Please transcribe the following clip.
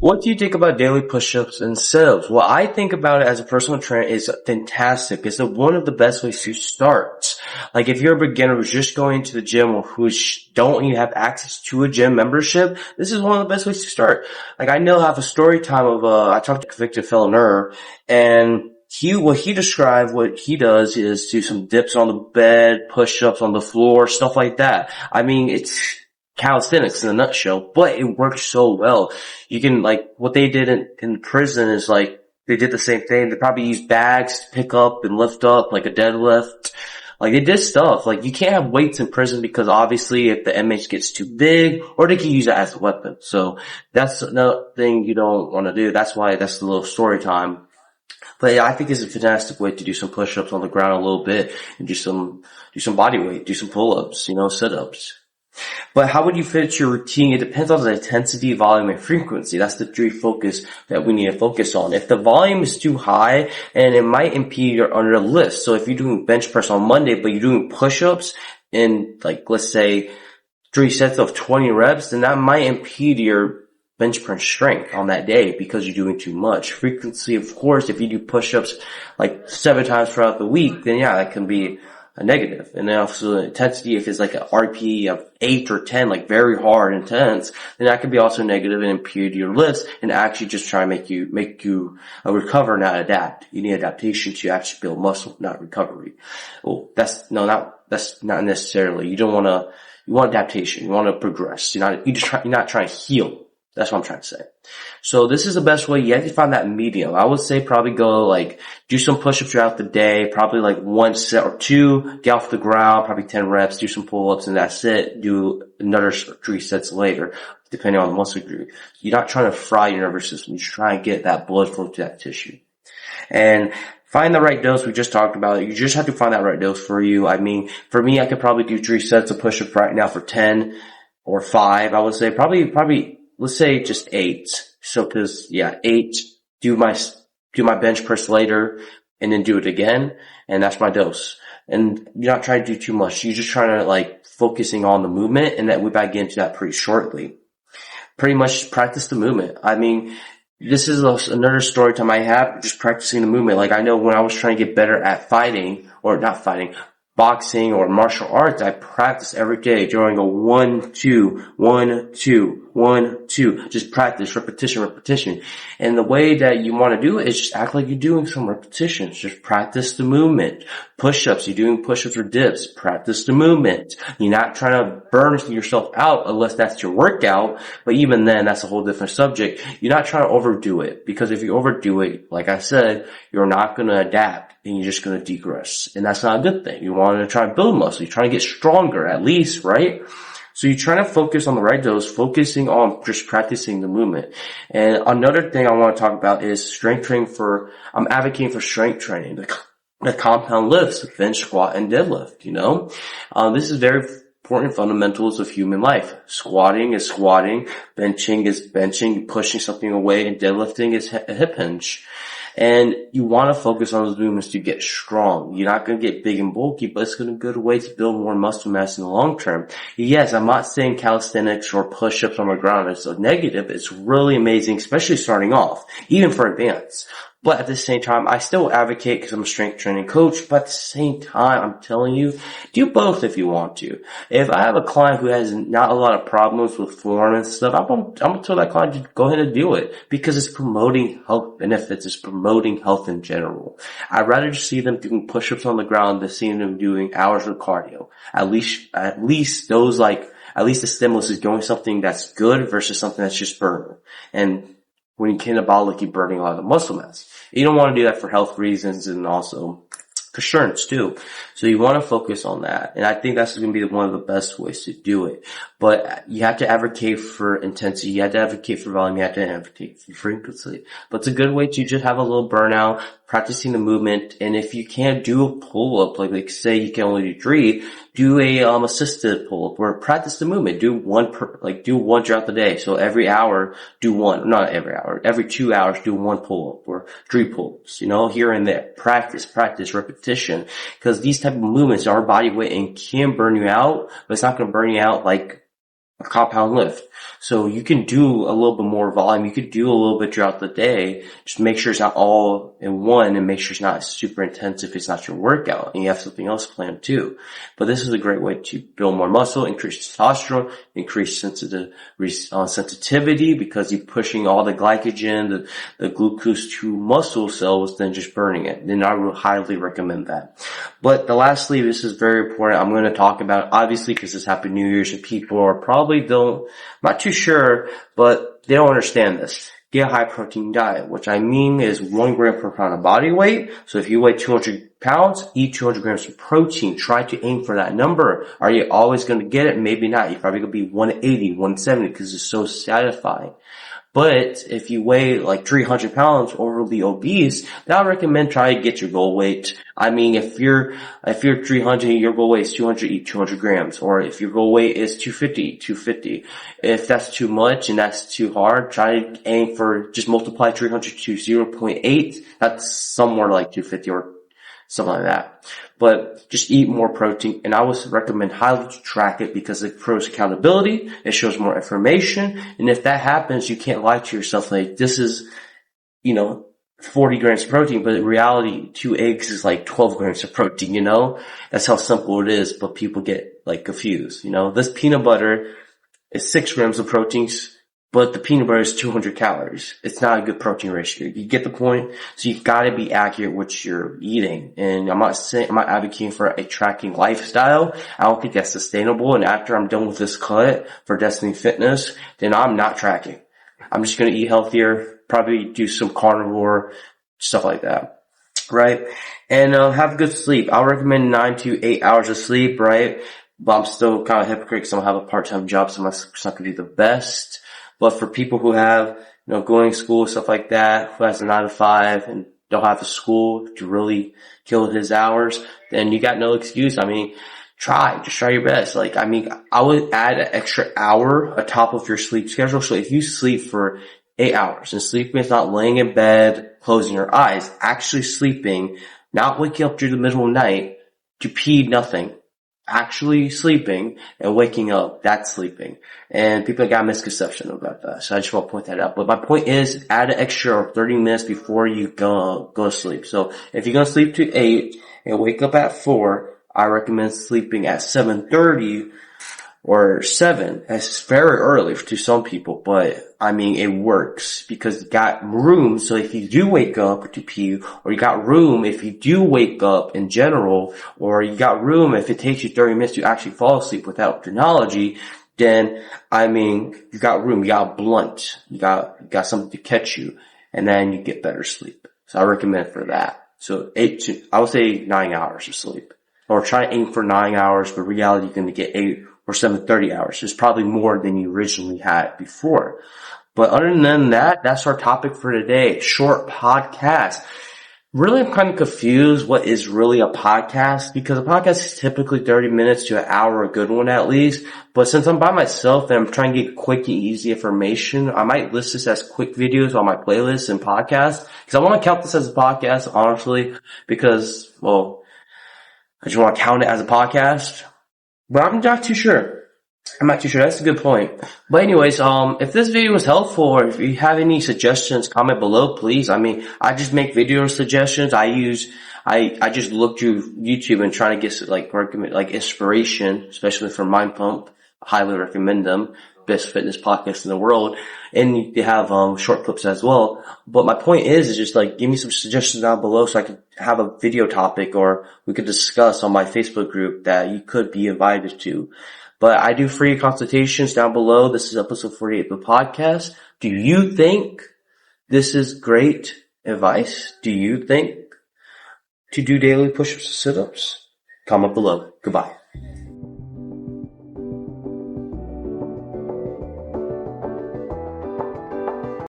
What do you think about daily push-ups and sit-ups? What I think about it as a personal trainer is fantastic. It's one of the best ways to start. Like if you're a beginner who's just going to the gym or who don't even have access to a gym membership, this is one of the best ways to start. Like I know I have a story time of, I talked to a convicted felon, and what he described, what he does is do some dips on the bed, push-ups on the floor, stuff like that. I mean, it's calisthenics in a nutshell, but it works so well. You can, like, what they did in prison is like, they did the same thing. They probably used bags to pick up and lift up, like a deadlift. Like, they did stuff. Like, you can't have weights in prison because obviously if the inmate gets too big, or they can use it as a weapon. So, that's another thing you don't want to do. That's why that's the little story time. But yeah, I think it's a fantastic way to do some push-ups on the ground a little bit and do some body weight, do some pull-ups, sit-ups. But how would you fit your routine? It depends on the intensity, volume, and frequency. That's the three focus that we need to focus on. If the volume is too high, and it might impede your under list. So if you're doing bench press on Monday, but you're doing push-ups in, like, let's say 3 sets of 20 reps, then that might impede your bench press strength on that day because you're doing too much. Frequency, of course, if you do push-ups like 7 times throughout the week, then yeah, that can be a negative. And then also the intensity, if it's like an RPE of 8 or 10, like very hard, intense, then that could be also negative and impede your lifts and actually just try to make you recover, not adapt. You need adaptation to actually build muscle, not recovery. Well, that's not necessarily. You want adaptation. You want to progress. You're not trying to heal. That's what I'm trying to say. So this is the best way. You have to find that medium. I would say probably do some push-ups throughout the day, probably like 1 set or 2, get off the ground, probably 10 reps, do some pull-ups, and that's it. Do another 3 sets later, depending on the muscle group. You're not trying to fry your nervous system. You're trying to get that blood flow to that tissue. And find the right dose. We just talked about it. You just have to find that right dose for you. I mean, for me, I could probably do 3 sets of push-ups right now for 10 or 5. I would say probably let's say just 8. So, 8, do my bench press later and then do it again. And that's my dose. And you're not trying to do too much. You're just trying to like focusing on the movement, and that we back into that pretty shortly. Pretty much practice the movement. I mean, this is another story time I have, just practicing the movement. Like I know when I was trying to get better at boxing or martial arts, I practice every day during a 1, 2, 1, 2, 1, 2. Just practice, repetition. And the way that you want to do it is just act like you're doing some repetitions. Just practice the movement. Push-ups, you're doing push-ups or dips. Practice the movement. You're not trying to burn yourself out unless that's your workout. But even then, that's a whole different subject. You're not trying to overdo it, because if you overdo it, like I said, you're not going to adapt and you're just going to degress. And that's not a good thing. You want to try to build muscle. You're trying to get stronger at least, right? So you're trying to focus on the right dose, focusing on just practicing the movement. And another thing I want to talk about is strength training I'm advocating for strength training, the compound lifts, bench, squat, and deadlift, this is very important fundamentals of human life. Squatting is squatting, benching is benching, pushing something away, and deadlifting is a hip hinge. And you want to focus on those movements to get strong. You're not going to get big and bulky, but it's going to be a good way to build more muscle mass in the long term. Yes, I'm not saying calisthenics or push-ups on the ground is a negative. It's really amazing, especially starting off, even for advanced. But at the same time, I still advocate because I'm a strength training coach. But at the same time, I'm telling you, do both if you want to. If I have a client who has not a lot of problems with form and stuff, I'm going to tell that client to go ahead and do it, because it's promoting health benefits. It's promoting health in general. I'd rather just see them doing push-ups on the ground than seeing them doing hours of cardio. At least the stimulus is going something that's good versus something that's just burning. And when you catabolic, you're burning a lot of muscle mass. You don't want to do that for health reasons and also assurance too. So you want to focus on that. And I think that's going to be one of the best ways to do it. But you have to advocate for intensity. You have to advocate for volume. You have to advocate for frequency. But it's a good way to just have a little burnout, practicing the movement. And if you can't do a pull-up, like say you can only do 3, do a assisted pull-up, or practice the movement. Do one throughout the day. So every hour, do one. Not every hour. Every 2 hours, do 1 pull-up or 3 pull-ups, here and there. Practice, repetition. Because these type of movements are body weight and can burn you out, but it's not going to burn you out like a compound lift. So you can do a little bit more volume. You could do a little bit throughout the day. Just make sure it's not all in one, and make sure it's not super intense if it's not your workout and you have something else planned too. But this is a great way to build more muscle, increase testosterone, increase sensitivity, because you're pushing all the glycogen, the glucose to muscle cells than just burning it. Then I would highly recommend that. But the lastly, this is very important. I'm going to talk about, obviously, because it's Happy New Year's and people are probably I'm not too sure, but they don't understand this. Get a high protein diet, which I mean is 1 gram per pound of body weight. So if you weigh 200 pounds, eat 200 grams of protein. Try to aim for that number. Are you always going to get it? Maybe not. You're probably going to be 180, 170 because it's so satisfying. But if you weigh like 300 pounds, overly obese, then I recommend try to get your goal weight. I mean, if you're 300, your goal weight is 200, eat 200 grams. Or if your goal weight is 250, 250. If that's too much and that's too hard, try to aim for, just multiply 300 to 0.8. That's somewhere like 250 or something like that. But just eat more protein, and I would recommend highly to track it because it proves accountability, it shows more information, and if that happens, you can't lie to yourself like, this is, 40 grams of protein, but in reality, 2 eggs is like 12 grams of protein, That's how simple it is, but people get like confused, This peanut butter is 6 grams of proteins, but the peanut butter is 200 calories. It's not a good protein ratio. You get the point? So you've got to be accurate with what you're eating. And I'm not advocating for a tracking lifestyle. I don't think that's sustainable. And after I'm done with this cut for Destiny Fitness, then I'm not tracking. I'm just going to eat healthier, probably do some carnivore, stuff like that. Right? And have good sleep. I'll recommend 9 to 8 hours of sleep, right? But I'm still kind of a hypocrite because I don't have a part-time job, so my sleep's not going to be the best. But for people who have, going to school, stuff like that, who has a 9 to 5 and don't have a school to really kill his hours, then you got no excuse. I mean, just try your best. I would add an extra hour atop of your sleep schedule. So if you sleep for 8 hours, and sleeping is not laying in bed, closing your eyes, actually sleeping, not waking up during the middle of the night to pee, nothing. Actually sleeping and waking up, that's sleeping. And people got a misconception about that. So I just want to point that out. But my point is, add an extra 30 minutes before you go to sleep. So if you're going to sleep to 8 and wake up at 4, I recommend sleeping at 7:30 or 7. That's very early to some people, but I mean, it works because you got room. So if you do wake up to pee, or you got room if you do wake up in general, or you got room if it takes you 30 minutes to actually fall asleep without technology, then, I mean, you got room, you got blunt, you got something to catch you, and then you get better sleep. So I recommend for that. So I would say 9 hours of sleep. Or try to aim for 9 hours, but reality you're going to get 8 or 7:30 hours. It's probably more than you originally had before. But other than that, that's our topic for today. Short podcast. Really, I'm kind of confused what is really a podcast, because a podcast is typically 30 minutes to an hour, a good one at least. But since I'm by myself and I'm trying to get quick and easy information, I might list this as quick videos on my playlist and podcasts. Because I want to count this as a podcast, honestly, because, I just want to count it as a podcast. But I'm not too sure. That's a good point. But anyways, if this video was helpful, or if you have any suggestions, comment below, please. I mean, I just make video suggestions. I just look through YouTube and try to get recommend inspiration, especially from Mind Pump. I highly recommend them. Best fitness podcast in the world. And they have short clips as well. But my point is just give me some suggestions down below so I could have a video topic, or we could discuss on my Facebook group that you could be invited to. But I do free consultations down below. This is episode 48 of the podcast. Do you think this is great advice? Do you think to do daily push-ups and sit-ups? Comment below. Goodbye.